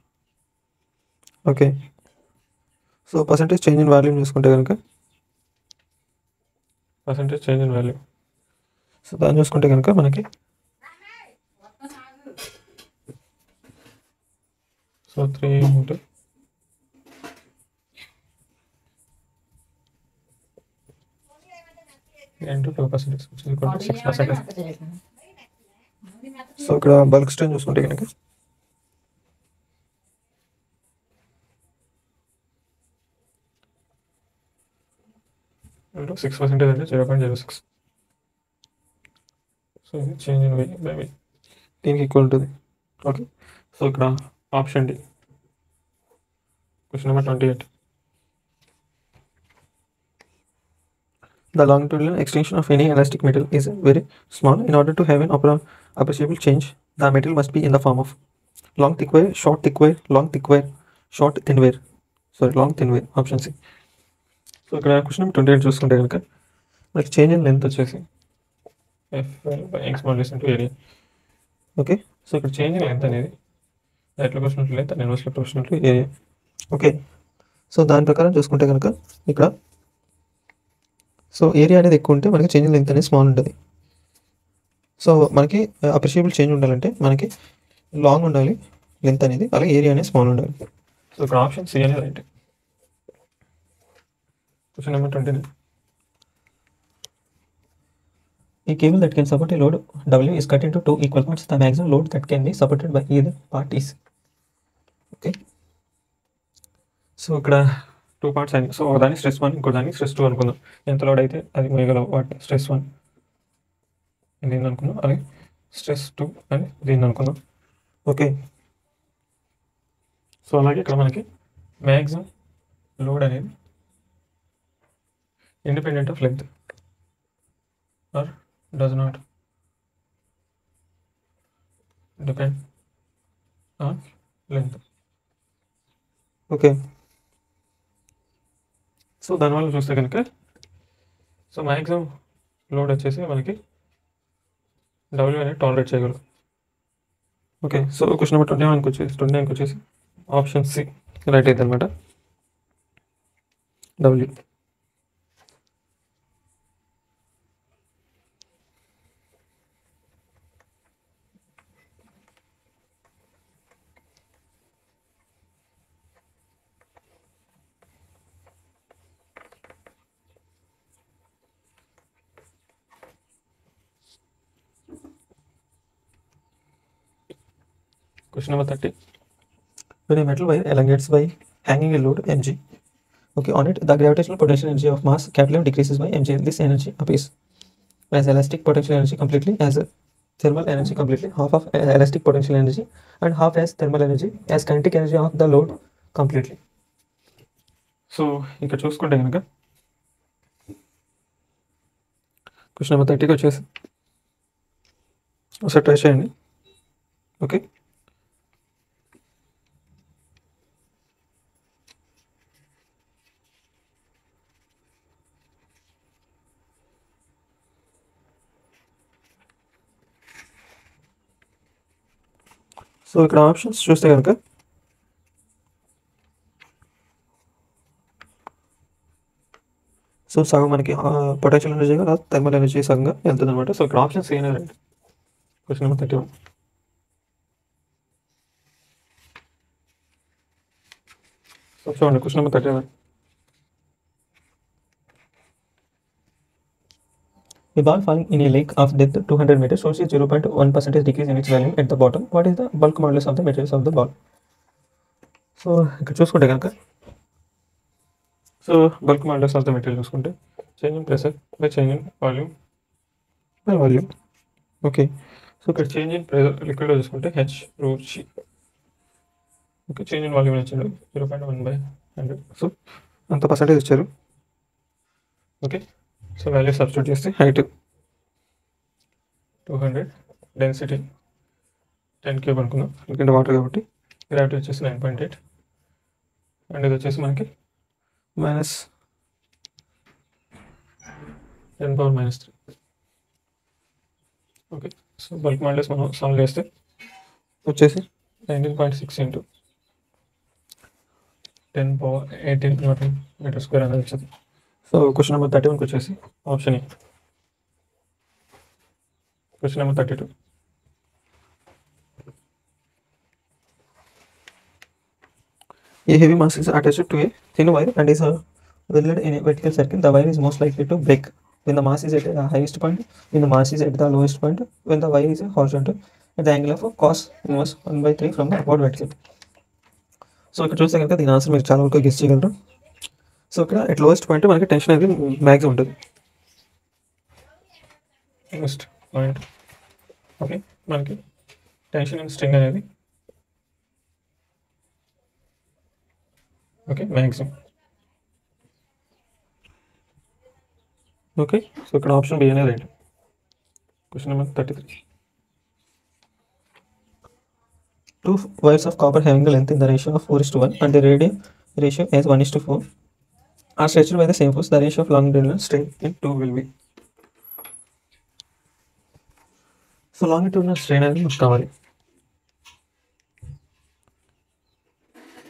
Okay. So percentage change in volume చూసుకుంటే కనుక percentage change in volume, so దాన్ని చూసుకుంటే కనుక మనకి so 3 into into 2% which is equal to 6%. So ఇక్కడ బల్క్ స్ట్రెయిన్ చూసుకుంటే కనుక into 6% అంటే 0.06. సో ఇది చేంజ్ ఇన్ బై వి దీనికి ఈక్వల్ ఉంటుంది. ఓకే. సో ఇక్కడ option D question number 28. The longitudinal extension of any elastic metal is very small. In order to have an appreciable change, the metal must be in the form of long thick wire, short thick wire, long thick wire, short thin wire. Sorry, long thin wire. Option C. So ఇక్కడ క్వశ్చన్ నెంబర్ 28 చూసుకుంటే కనుక మనకి చేంజ్ ఇన్ లెంత్ వచ్చేసి F by X modulus into area. Okay. So ఇక్కడ చేంజ్ ఇన్ లెంత్ అనేది directly proportional length and inversely proportional to area. Okay. So దాని ప్రకారం చూసుకుంటే కనుక ఇక్కడ సో ఏరియా అనేది ఎక్కువ ఉంటే మనకి చేంజ్ ఇన్ లెంత్ అనేది స్మాల్ ఉంటుంది. సో మనకి అప్రిషియబుల్ చేంజ్ ఉండాలంటే మనకి లాంగ్ ఉండాలి లెంత్ అనేది, అలాగే ఏరియా అనేది స్మాల్ ఉండాలి. సో ఇక్కడ ఆప్షన్ సి అనేది right. Question number 29. A cable that can support a load W is cut into 2 equal parts. The maximum load that can be supported by either part is. Okay. So ఇక్కడ 2 పార్ట్స్ అయినాయి. సో ఒకదాన్ని స్ట్రెస్ 1, ఇంకో దాన్ని స్ట్రెస్ 2 అనుకుందాం. ఎంత లోడ్ అయితే అది మోయగలవు వాటి స్ట్రెస్ 1 దీన్ని అనుకుందాం, అలాగే స్ట్రెస్ 2 అని దీన్ని అనుకుందాం. ఓకే, సో అలాగే ఇక్కడ మనకి మ్యాక్సిమం లోడ్ అనేది independent of length or does not depend on length. Okay, so దానివల్ల చూస్తే కనుక సో మ్యాక్సిమం లోడ్ వచ్చేసి మనకి డబ్ల్యూ అనేది టాలరేట్ చేయగలరు. ఓకే, సో క్వశ్చన్ నెంబర్ 29 వచ్చేసి ఆప్షన్ సి రైట్ అయితే అనమాట. W. Question number 30. When a metal wire elongates by hanging a load mg, okay, on it, the gravitational potential energy of mass M decreases by mg. This energy appears as elastic potential energy completely, as thermal energy completely, half of elastic potential energy, and half as thermal energy, as kinetic energy of the load completely. So ఇక్కడ చూసుకుంటే కనుక క్వశ్చన్ నెంబర్ 30కి వచ్చేసి ఒకసారి ట్రై చేయండి. ఓకే, సో ఇక్కడ ఆప్షన్స్ చూస్తే కనుక సో సగం మనకి పొటెన్షియల్ ఎనర్జీగా థర్మల్ ఎనర్జీ సగంగా వెళ్తుంది అనమాట. సో ఇక్కడ ఆప్షన్స్ ఏమైనా రండి. Question number 31. సో చూడండి question number 31. A ball falling in a lake of depth 200 meters shows a 0.1% decrease in its value at the bottom. What is the bulk modulus of the materials of the ball? So ఇక్కడ చూసుకుంటే కనుక so bulk modulus of the material చూసుకుంటే change in pressure by change in volume by volume. Okay, so ఇక్కడ చేంజ్ ఇన్ ప్రెషర్ లిక్విడ్లో చూసుకుంటే h/ρg. Okay, change in volume ఇచ్చాడు 0.1/100. సో అంత పర్సెంటేజ్ ఇచ్చారు. ఓకే, సో వాల్యూ సబ్స్టిట్యూట్ చేస్తే హైట్ 200, డెన్సిటీ 10 క్యూబ్ అనుకుందాం, ఎందుకంటే వాటర్ కాబట్టి. గ్రావిటీ వచ్చేసి 9.8, అండ్ ఇది వచ్చేసి మనకి -10⁻³ ఓకే, సో బల్క్ మాడ్యులస్ మనం సాల్వ్ చేస్తే వచ్చేసి 19.6 × 10⁻18 m² అనేది వచ్చింది. సో క్వశ్చన్ నెంబర్ 31కి వచ్చేసి option A. Question number 32. A heavy mass is attached to a thin wire and is welded in a vertical circle. The wire is most likely to break when the mass is at the highest point, when the mass is at the lowest point, when the wire is horizontal at the angle of cos inverse 1/3 from the upward vertical. So ఇక్కడ చూస్తే కనుక దీని ఆన్సర్ మీరు చాలా వరకు గెస్ చేయగలరు. సో ఇక్కడ ఎట్ లోయెస్ట్ పాయింట్ మనకి టెన్షన్ అనేది మ్యాక్సిమం ఉంటుంది. లోయెస్ట్ పాయింట్ ఓకే, మనకి టెన్షన్ అండ్ స్ట్రింగ్ అనేది ఓకే మ్యాక్సిమం. ఓకే, సో ఇక్కడ ఆప్షన్ బి అనేది right. Question number 33. Two wires of copper having the length in the ratio of 4:1 and the radius ratio as 1:4 are stretched by the same force. The ratio of longitudinal strain in 2 will be. So longitudinal strain అనేది మనకు కావాలి.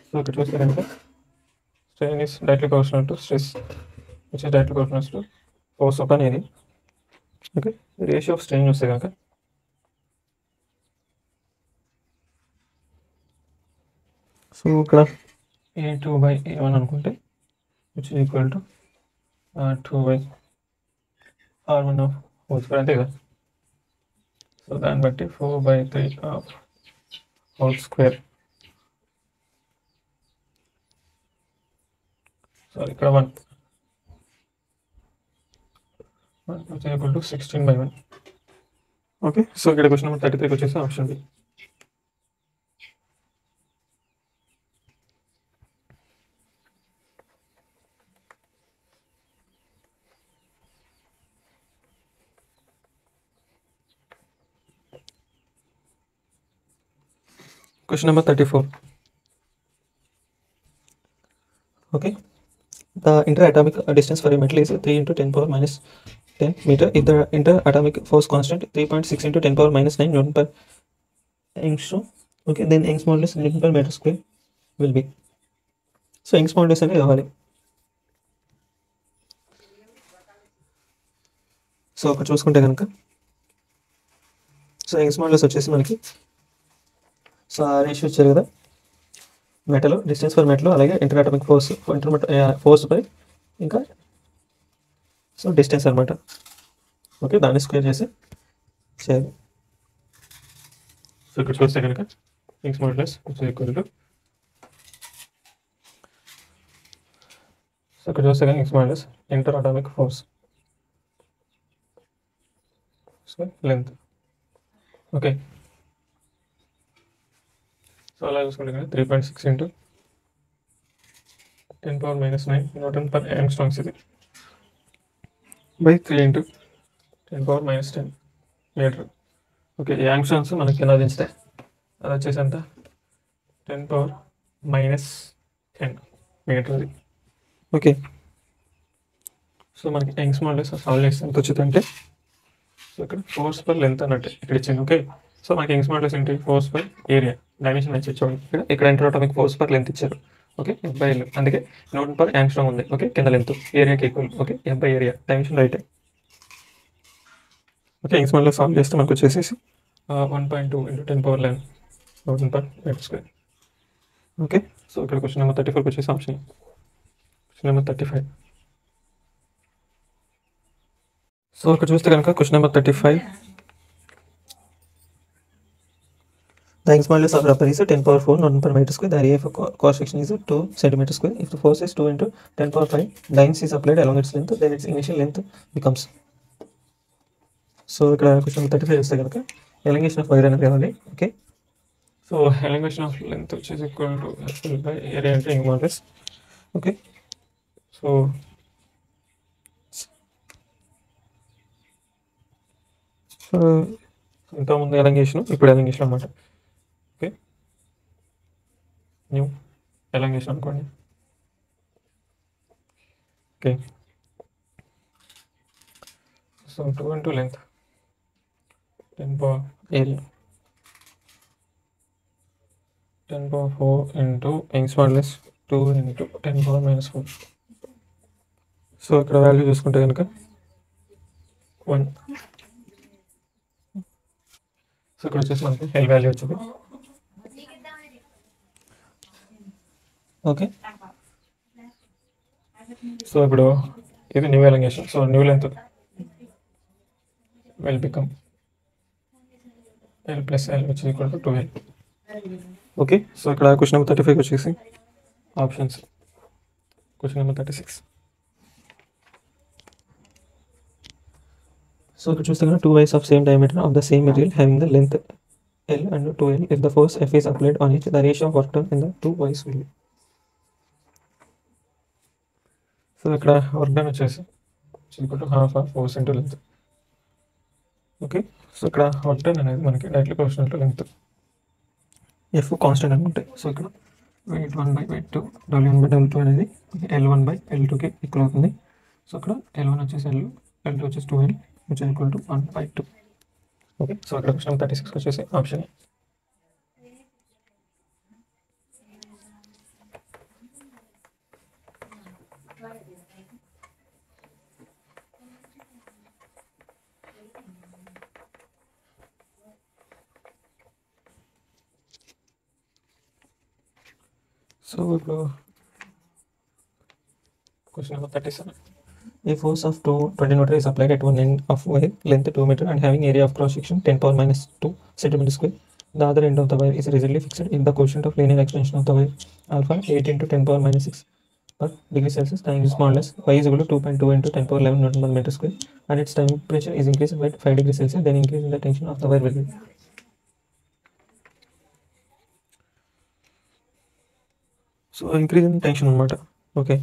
సో ఇక్కడ చూస్తే కనుక strain is directly proportional to stress which is directly proportional to force of అనేది. ఓకే, రేషియో ఆఫ్ స్ట్రెయిన్ చూస్తే కనుక సో ఇక్కడ A2/A1 అనుకుంటే which is equal to R2/R1 of whole square, అంతే కదా. సో దాన్ని బట్టి 4/3 ఆఫ్ హోల్ స్క్వేర్ సారీ ఇక్కడ 1 which is equal to 16/1. Okay, so ఇక్కడ క్వశ్చన్ నెంబర్ 33 వచ్చేసి option B. Question number 34. Okay. The interatomic distance for a metal is 3 into 10 power minus 10 meter. If the interatomic force constant 3.6 into 10 power minus 9 Newton per angstrom. Okay, then Young's modulus Newton per meter square will be. So Young's modulus అనేది కావాలి. సో అక్కడ చూసుకుంటే కనుక సో యంగ్స్ మాడ్యులస్ వచ్చేసి మనకి సో ఆ రేషియో వచ్చారు కదా, మెటల్ డిస్టెన్స్ ఫర్ మెటల్, అలాగే ఇంటరాటమిక్ ఫోర్స్ ఫోర్స్ పై ఇంకా సో డిస్టెన్స్ అనమాట. ఓకే, దాన్ని స్క్వేర్ చేసి చేయాలి. సో ఇక్కడ చూస్తే కనుక Young's modulus equal to, so ఇక్కడ చూస్తే కనుక Young's modulus interatomic force length. Okay, so అలా చూసుకుంటే కనుక 3.6 into 10 power minus 9 Newton per angstrom ఇది by 3 into 10 power minus 10 metre. Okay, ఈ యాంగ్స్ట్రామ్స్ మనకి ఎలా దించుతాయి, అది వచ్చేసి ఎంత 10 power minus 10 మీటర్ అది. ఓకే, సో మనకి యంగ్స్ మాడ్యులస్ సాల్వ్ చేస్తే ఎంత వచ్చిందంటే, సో ఇక్కడ ఫోర్స్ పర్ లెంత్ అన్నట్టు ఇక్కడ ఇచ్చింది. ఓకే, సో మనకి యంగ్స్ మాడ్యులస్ ఏంటి, ఫోర్స్ పర్ ఏరియా డైమెన్షన్ వచ్చి చూడండి, ఇక్కడ ఇంటరాటమిక్ ఫోర్స్ పర్ లెంత్ ఇచ్చారు. ఓకే, F/L, అందుకే న్యూటన్ పర్ యాంగ్స్ట్రామ్ ఉంది. ఓకే, కింద లెంత్ ఏరియాకి ఈక్వల్. ఓకే, F/ఏరియా dimension right. Okay, Young's modulus solve చేస్తే మనకు వచ్చేసి 1.2 into 10 power 11 newton per metre square. Okay, so ఇక్కడ క్వశ్చన్ నెంబర్ 34 వచ్చేసి ఆప్షన్. Question number 35. సో ఇక్కడ చూస్తే కనుక question number 35. The Young's modulus of rubber is 10 power 4 Newton per meter square. The area of cross section is 2 centimeter square. If the force is 2 into 10 power 5 lines is applied along its length, then its initial length becomes. So ఇక్కడ క్వశ్చన్ 35 వస్తే కనుక ఎలింగేషన్ ఆఫ్ వైర్ అనేది కావాలి. ఓకే, సో ఎలింగేషన్ ఆఫ్ లెంత్ వచ్చేసి equal to F/L by area అంటే యంగ్ మాడ్యులస్. ఓకే, సో ఇంతకుముందు ఎలింగేషన్, ఇప్పుడు ఎలింగేషన్ అనమాట. ఓకే, న్యూ ఎలింగేషన్ అనుకోండి. Okay, so 2 into length 10 power area 10 power 4 into Young's modulus 2 into 10 power minus 4. So ఇక్కడ వాల్యూ చూసుకుంటే కనుక 1. సో ఇక్కడ వచ్చేసి మనకి L వాల్యూ వచ్చింది. ఓకే, సో ఇప్పుడు ఇది new elongation. So new length will become L plus L which is equal to 2L. Okay, so ఇక్కడ క్వశ్చన్ నెంబర్ 35 వచ్చేసి ఆప్షన్స్. Question number 36. సో ఇక్కడ చూస్తే కనుక 2 wires of same diameter of the same material having the length L and 2L. If the force F is applied on each, the ratio of work done in the 2 ways will be. So ఇక్కడ వర్క్ డన్ వచ్చేసి equal to half of force into length. Okay, so ఇక్కడ వర్క్ డన్ అనేది మనకి directly proportional to length. F constant అనుకుంటే సో ఇక్కడ weight1/weight2 W1/W2 అనేది L1/L2కి ఈక్వల్ అవుతుంది. సో ఇక్కడ L1 వచ్చేసి L, L2 వచ్చేసి 2L which is equal to 1/2. Okay, so ఇక్కడ క్వశ్చన్ 36 వచ్చేసి ఆప్షన్. సో ఇప్పుడు question number 37. A force of 20 Newton is applied at one end of wire length 2 meter and having area of cross section 10 power minus 2 centimeter square. The other end of the wire is rigidly fixed if the coefficient of linear extension of the wire alpha 8 into 10 power minus 6 per degree Celsius. Time is more or less y is equal to 2.2 into 10 power 11 Newton per meter square, and its temperature is increased by 5 degrees Celsius. Then increasing the tension of the wire will be. So increase in tension అనమాట. ఓకే,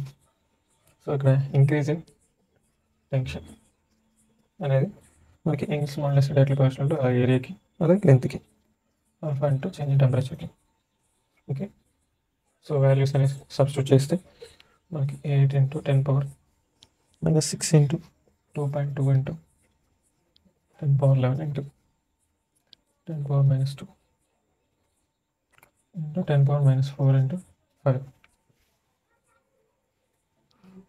సో ఇక్కడ ఇంక్రీజ్ ఇన్ టెన్షన్ అనేది మనకి Young's modulus directly proportional to ఆ ఏరియాకి అలాగే లెంత్కి ఆల్ఫా ఇంటూ చేంజ్ ఇన్ టెంపరేచర్కి. ఓకే, సో వాల్యూస్ అనేది సబ్స్టిట్యూట్ చేస్తే మనకి 8 into 10 power -6 into 2.2 into 10 power 11 into 10 power -2 into 10 power -4 into 5.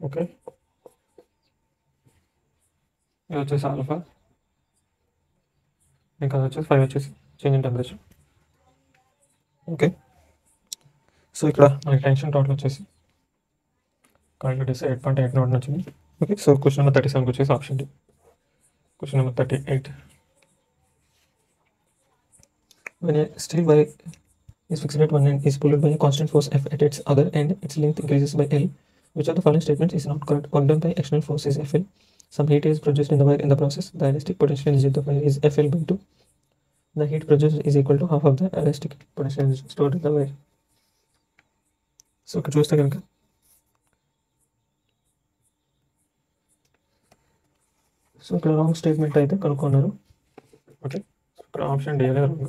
Okay, ఇది వచ్చేసి ఆల్ఫా, ఇంకా అది వచ్చేసి 5 వచ్చేసి change in temperature. Okay, so ఇక్కడ మనకి టెన్షన్ టోటల్ వచ్చేసి క్యాలిక్యులేట్ చేస్తే 8.8 నోట్ వచ్చింది. ఓకే, సో క్వశ్చన్ నెంబర్ 37 వచ్చేసి option D. Question number 38. When a steel wire is fixed at one end, is pulled by a constant force F at its other end, its length increases by L. Which of the following statements is not correct? Work done by external force is Fl. Some heat is produced in the wire in the process. The elastic potential energy of the wire is Fl by 2. The heat produced is equal to half of the elastic potential energy stored in the wire. So ఇక్కడ చూస్తే కనుక సో ఇక్కడ రాంగ్ స్టేట్మెంట్ అయితే కనుక్కున్నారు. ఓకే, ఇక్కడ ఆప్షన్ డి అనేది రాంగ్.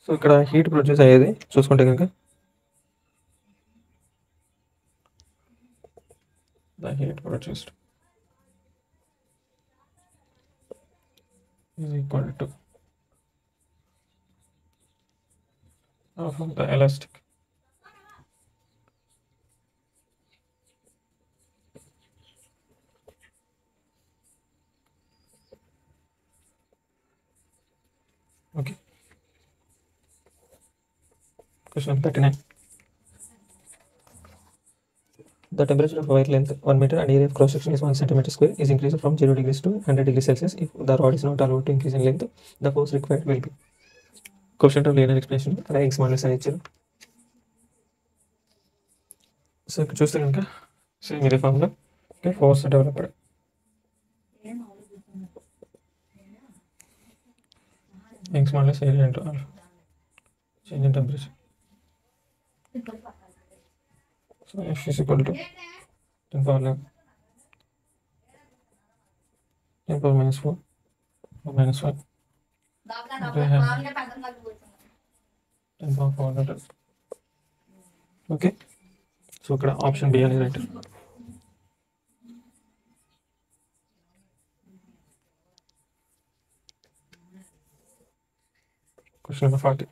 సో ఇక్కడ హీట్ ప్రొడ్యూస్ అయ్యేది చూసుకుంటే కనుక the heat produced is equal to half of the elastic. Okay. Question number 39. The temperature of wire length 1 meter and area of cross section is 1 centimeter square is increased from 0 degrees to 100 degrees Celsius. If the rod is not allowed to increase in length, the force required will be. Question of linear explanation. అలా యంగ్స్ మోడ్యులస్ అని ఇచ్చారు. సో ఇక్కడ చూస్తే కనుక సేమ్ ఇదే formula. Okay, force developed Young's modulus area into alpha change in temperature. So F is equal to 10 power 11 10 power -4 or -5 10 power 400. Okay, so ఇక్కడ ఆప్షన్ బి అనేది right. Question number 40.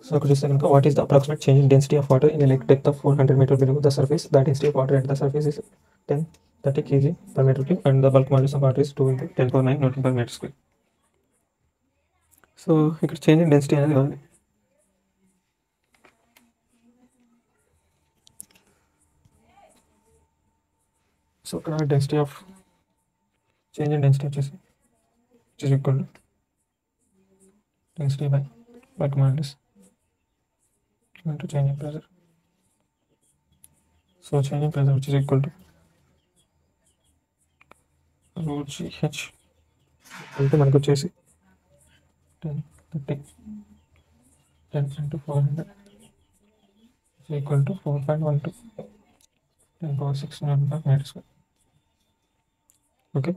So could you say what is the approximate change in density of water in a lake depth of 400 meter below the surface? The density of water at the surface is 1030 kg per meter cube, and the bulk modulus of water is 2 into 10 power 9 Newton per meter square. So ఇక్కడ చేంజ్ ఇన్ డెన్సిటీ అనేది కావాలి. సో ఇక్కడ density of change in density వచ్చేసి which is equal to density by bulk modulus into change in pressure. So change in pressure which is equal to root GH అంటే మనకు వచ్చేసి 10 into 400 is equal to 4.12 10 power 6 Newton per meter square. Okay.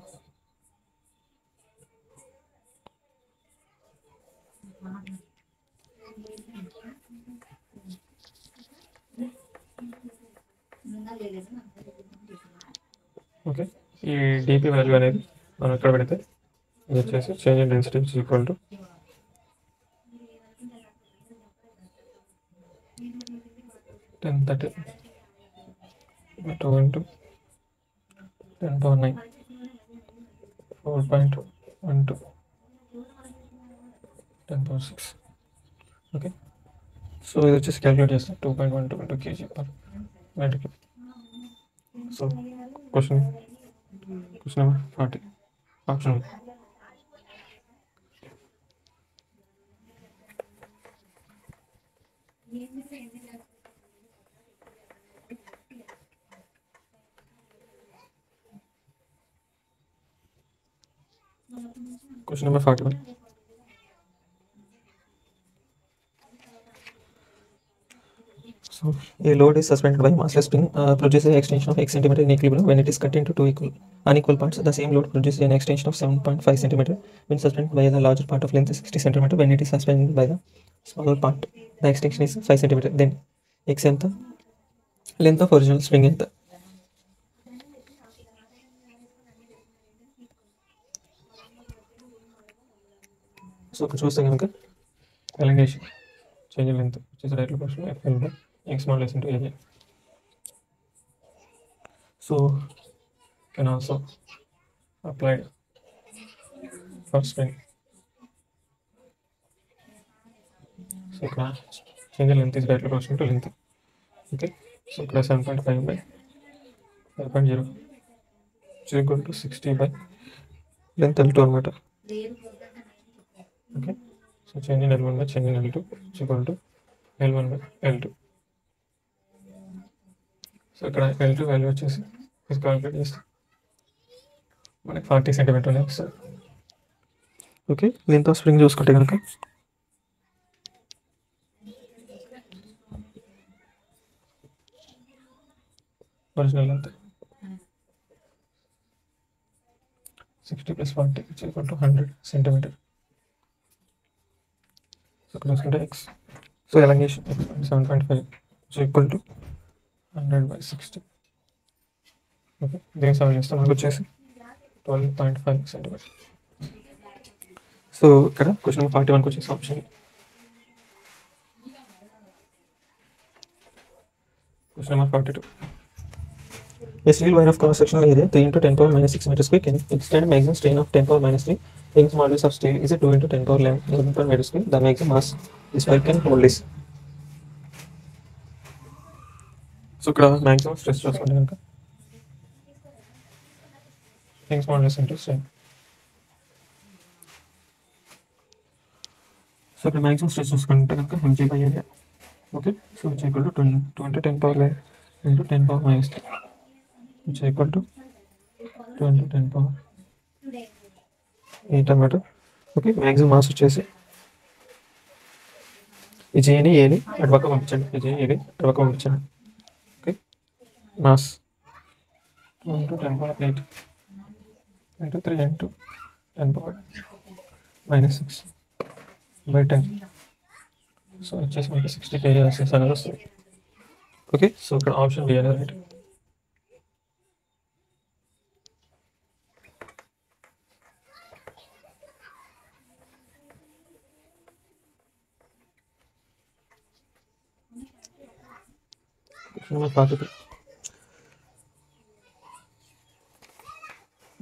Okay, ఈ డిపి వాల్యూ అనేది మనం ఇక్కడ పెడితే ఇది వచ్చేసి change in density is equal to 1030 2 into 10 power 9 4.12 10 power 6. Okay, so ఇది వచ్చేసి క్యాలిక్యులేట్ చేస్తాం 2.12 kg per meter cube. So question number 40 option. Question number 41. So a load is suspended by a massless spring, produces an extension of x centimeter in equilibrium. When it is cut into two unequal parts, the same load produces an extension of 7.5 centimeter. When suspended by the larger part of length 60 centimeter, when it is suspended by the smaller part, the extension is 5 centimeter. Then x ఎంత, length of original spring ఎంత? సో ఇక్కడ చూస్తే కనుక elongation change in length, which is right proportional FL by x small less into area. So can also applied for spring. So change in length is right proportional to length. Okay, so ఇక్కడ 7.5 by 5.0 is equal to 60 by length L2 అనమాట. Okay, so change in L1 by change in L2 is equal to L1 by L2. So ఇక్కడ L2 వాల్యూ వచ్చేసి ఇది కాల్కులేట్ చేస్తే మనకి 40 సెంటీమీటర్ వస్తుంది. ఓకే, లెంత్ ఆఫ్ స్ప్రింగ్ చూసుకుంటే కనుక original length 60 + 40 which is equal to 100 centimetre. So ఇక్కడ చూసుకుంటే x, so elongation 7.5 which is equal to 100/60. Okay, దీనికి సాల్వ్ చేస్తే మనకు వచ్చేసి 12.5 సెంటీమీటర్. సో ఇక్కడ క్వశ్చన్ నెంబర్ 41కి వచ్చేసి option question number 42. A steel wire of cross-sectional area 3 × 10⁻⁻6 meters square can extend maximum strain of 10⁻⁻3. Young's modulus of steel is 2 × 10⁻11 per meter square. The maximum mass this wire can hold is. So ఇక్కడ మ్యాక్సిమం స్ట్రెస్ చూసుకుంటే కనుక Young's modulus into strain. So ఇక్కడ మ్యాక్సిమం స్ట్రెస్ చూసుకుంటే కనుక mg by area. Okay, so which equal to 2 × 10⁻11 into 10⁻3 which is equal to 2 × 10⁻8 అన్నమాట. ఓకే, మ్యాక్సిమం మాస్ వచ్చేసి ఈ జేని ఏని అటుపక్క పంపించండి, ఈ జే ఏని అటుపక్క పంపించండి. Okay, mass 2 × 10⁻8 into 3 × 10⁻6 by 10. So వచ్చేసి మనకి 60 kg అనేది వస్తుంది. ఓకే, సో ఇక్కడ ఆప్షన్ బి అనేది రైట్.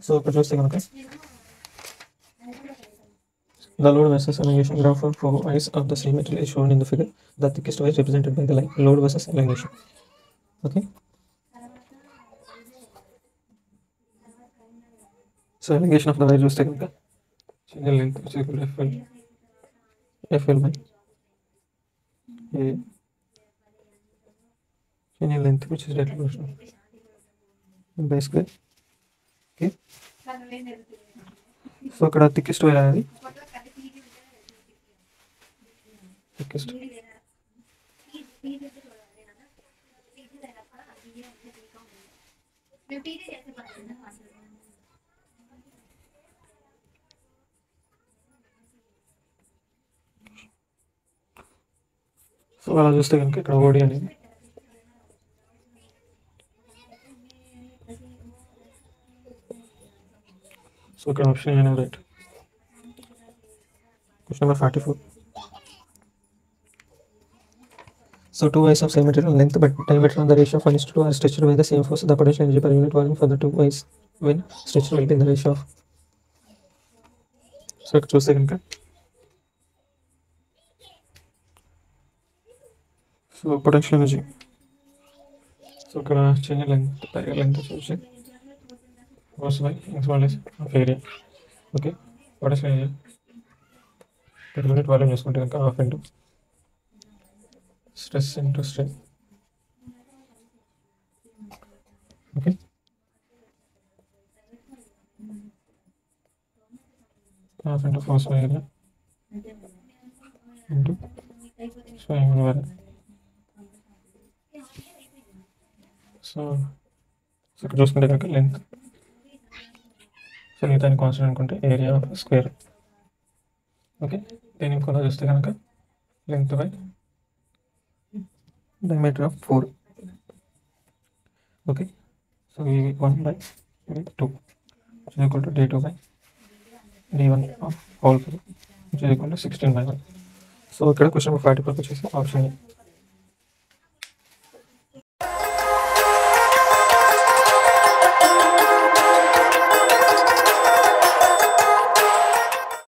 సో ఇక్కడ చూస్తే కనుక the load versus elongation graph for 4 eyes of the same material is shown in the figure. The thickest wire is represented by the line load versus elongation. Okay, so elongation of the wire చూస్తే కనుక change in length which is equal to FL by A, change in length which is directly proportional by square. Okay, so ఇక్కడ థిక్కెస్ట్ వైర్ అనేది థిక్కెస్ట్ సో అలా చూస్తే కనుక ఇక్కడ ఓడి అనేది సో ఇక్కడ ఆప్షన్ అనేది right. Question number 44. So two eyes of same material length but diameter on the ratio of 1:2 are stretched by the same force. The potential energy per unit volume for the two eyes when stretched will be in the ratio of. So ఇక్కడ చూస్తే కనుక సో పొటెన్షియల్ ఎనర్జీ, సో ఇక్కడ చేంజ్ లెంగ్త్ చూసి force by Young's modulus of area. Okay, potential energy per unit volume చూసుకుంటే కనుక half into stress into strain. Okay, half into force by area into స్వయం ద్వారా. సో ఇక్కడ చూసుకుంటే కనుక లెంత్, సో దాన్ని కాన్స్టెంట్ అనుకుంటే ఏరియా ఆఫ్ స్క్వేర్. ఓకే, దీని ఇంకోలా చూస్తే కనుక length by diameter of 4. Okay, so V1 by V2 which is equal to D2 by D1 of whole cube which is equal to 16 by 1. So ఇక్కడ క్వశ్చన్ నెంబర్ 44 వచ్చేసి ఆప్షన్